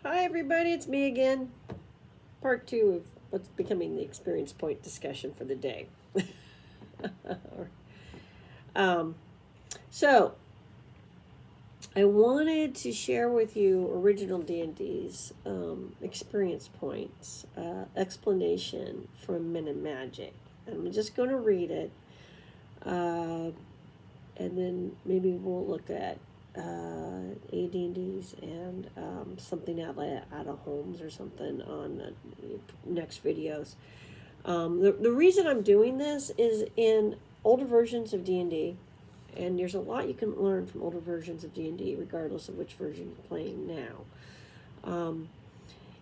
Hi everybody, it's me again. Part 2 of what's becoming the experience point discussion for the day. um, so, I wanted to share with you original D&D's experience points, explanation from Men and Magic. I'm just going to read it, and then maybe we'll look at AD&Ds and something out of Holmes or something on the next videos. The reason I'm doing this is in older versions of D&D, and there's a lot you can learn from older versions of D&D regardless of which version you're playing now.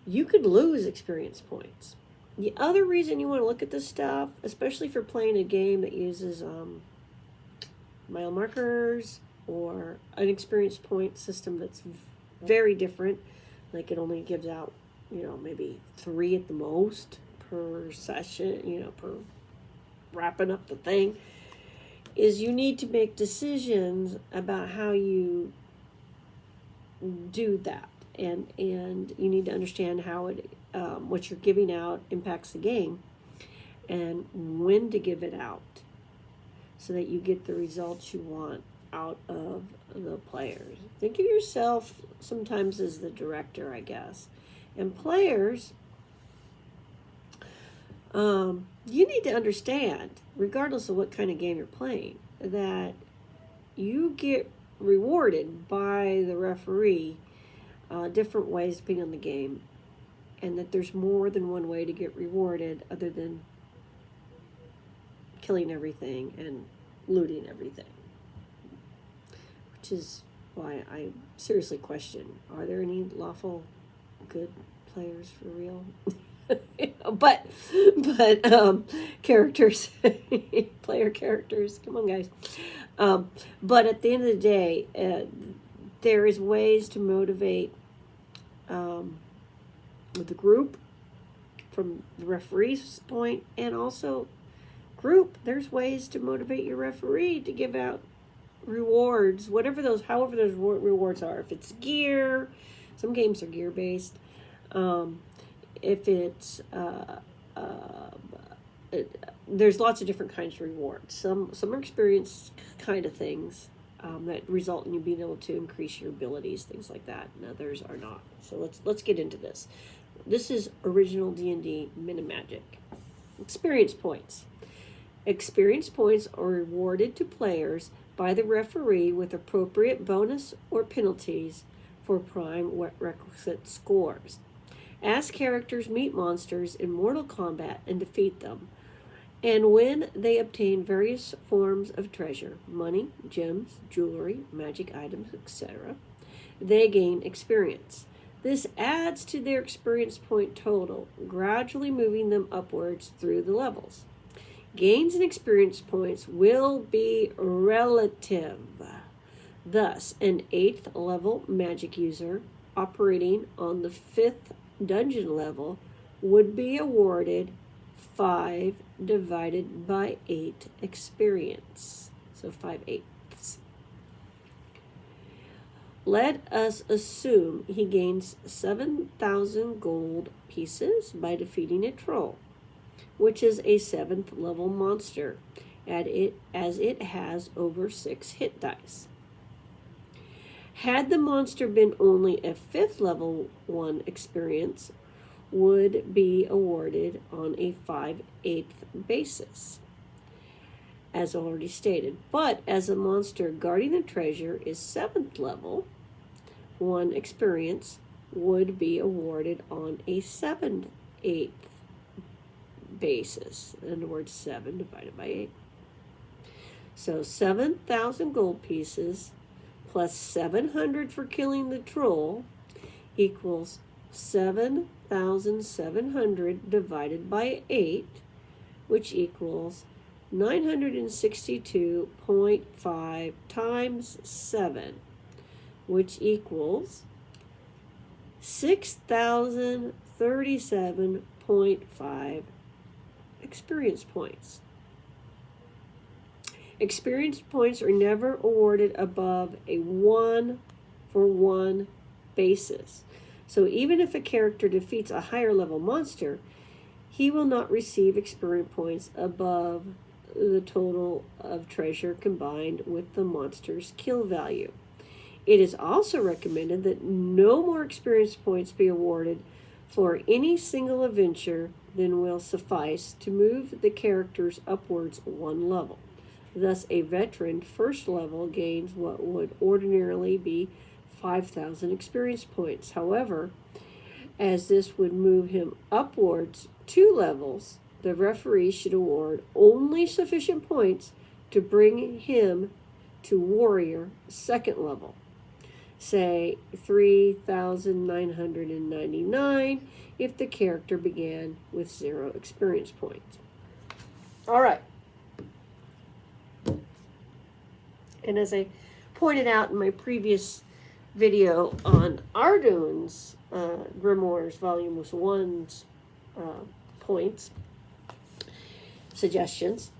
You could lose experience points. The other reason you want to look at this stuff, especially for playing a game that uses mile markers or an experience point system that's very different, like it only gives out, maybe 3 at the most per session, per wrapping up the thing, is you need to make decisions about how you do that, and you need to understand how it what you're giving out impacts the game and when to give it out so that you get the results you want out of the players. Think of yourself sometimes as the director, I guess. And players, you need to understand, regardless of what kind of game you're playing, that you get rewarded by the referee different ways depending on the game, and that there's more than one way to get rewarded other than killing everything and looting everything. Which is why I seriously question, are there any lawful good players for real? but characters, player characters, come on guys. But at the end of the day, there is ways to motivate the group from the referee's point, and also group, there's ways to motivate your referee to give out rewards, however those rewards are. If it's gear, some games are gear based. If it's there's lots of different kinds of rewards. Some are experience kind of things that result in you being able to increase your abilities, things like that, and others are not. So let's get into this. This is original D&D Men and Magic. Experience points. Experience points are rewarded to players by the referee with appropriate bonus or penalties for prime requisite scores. As characters meet monsters in Mortal Kombat and defeat them, and when they obtain various forms of treasure, money, gems, jewelry, magic items, etc., they gain experience. This adds to their experience point total, gradually moving them upwards through the levels. Gains in experience points will be relative. Thus, an 8th level magic user operating on the 5th dungeon level would be awarded 5 divided by 8 experience. So 5/8. Let us assume he gains 7,000 gold pieces by defeating a troll, which is a 7th level monster, as it has over 6 hit dice. Had the monster been only a 5th level 1 experience, would be awarded on a 5/8 basis, as already stated. But as a monster guarding the treasure is 7th level 1 experience, would be awarded on a 7/8 basis. In other words, 7 divided by 8. So 7,000 gold pieces plus 700 for killing the troll equals 7,700 divided by 8, which equals 962.5 times 7, which equals 6,037.5 experience points. Experience points are never awarded above a 1-for-1 basis. So even if a character defeats a higher level monster, he will not receive experience points above the total of treasure combined with the monster's kill value. It is also recommended that no more experience points be awarded for any single adventure than will suffice to move the characters upwards one level. Thus, a veteran first level gains what would ordinarily be 5,000 experience points. However, as this would move him upwards 2 levels, the referee should award only sufficient points to bring him to warrior second level. Say 3,999 if the character began with 0 experience points. All right. And as I pointed out in my previous video on Arduin's Grimoires Volume 1's points, suggestions,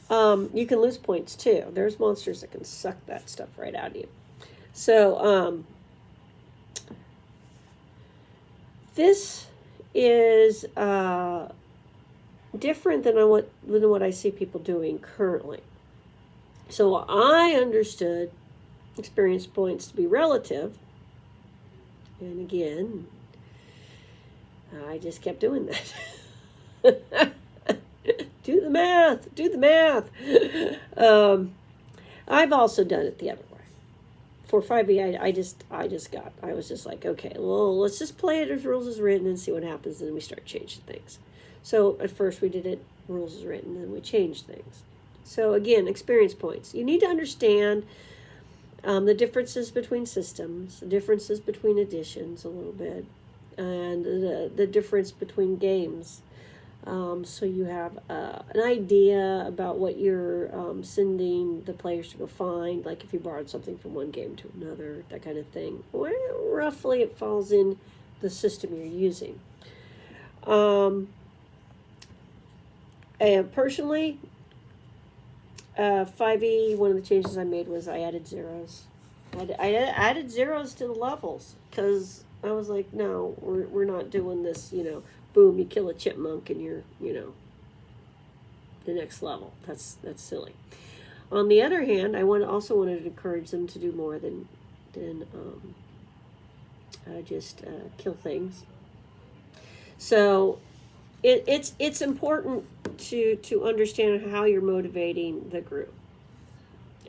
you can lose points too. There's monsters that can suck that stuff right out of you. So this is different than what I see people doing currently. So I understood experience points to be relative, and again, I just kept doing that. Do the math. I've also done it the other way. For 5e, I was just like, okay, well, let's just play it as rules is written and see what happens, and then we start changing things. So at first we did it rules is written, and then we changed things. So again, experience points. You need to understand the differences between systems, the differences between editions a little bit, and the difference between games. So you have an idea about what you're sending the players to go find, like if you borrowed something from one game to another, that kind of thing. Where roughly it falls in the system you're using. And personally, 5e, one of the changes I made was I added zeros. I added zeros to the levels because I was like, no, we're not doing this, boom, you kill a chipmunk and you're, the next level. That's silly. On the other hand, I also wanted to encourage them to do more than just kill things. So it's important to understand how you're motivating the group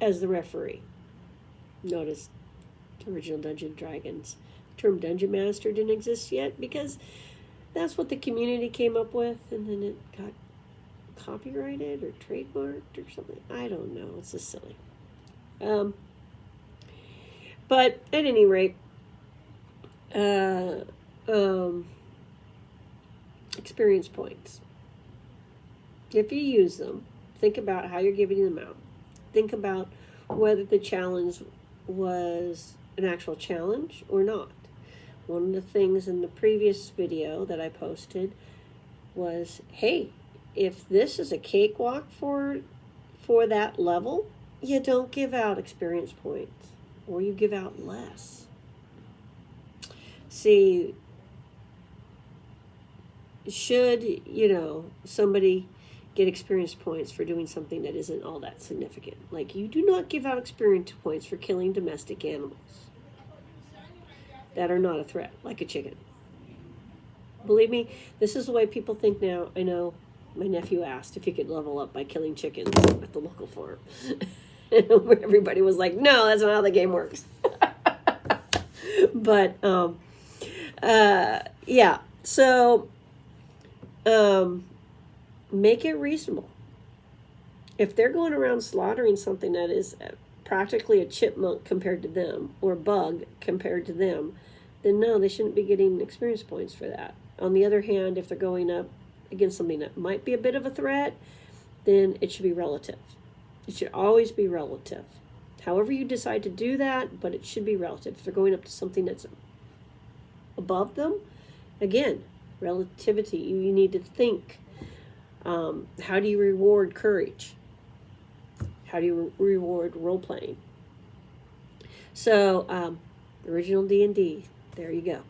as the referee. Notice original Dungeons & Dragons. The term Dungeon Master didn't exist yet because that's what the community came up with, and then it got copyrighted or trademarked or something. I don't know. It's just silly. But at any rate, experience points. If you use them, think about how you're giving them out. Think about whether the challenge was an actual challenge or not. One of the things in the previous video that I posted was, hey, if this is a cakewalk for that level, you don't give out experience points, or you give out less. See, should, somebody get experience points for doing something that isn't all that significant? Like, you do not give out experience points for killing domestic animals that are not a threat, like a chicken. Believe me, this is the way people think now. I know my nephew asked if he could level up by killing chickens at the local farm. Everybody was like, no, that's not how the game works. But, yeah. So, make it reasonable. If they're going around slaughtering something that is practically a chipmunk compared to them, or a bug compared to them, then no, they shouldn't be getting experience points for that. On the other hand, if they're going up against something that might be a bit of a threat, then it should be relative. It should always be relative. However you decide to do that, but it should be relative. If they're going up to something that's above them, again, relativity. You need to think, how do you reward courage? How do you reward role-playing? So, original D&D, there you go.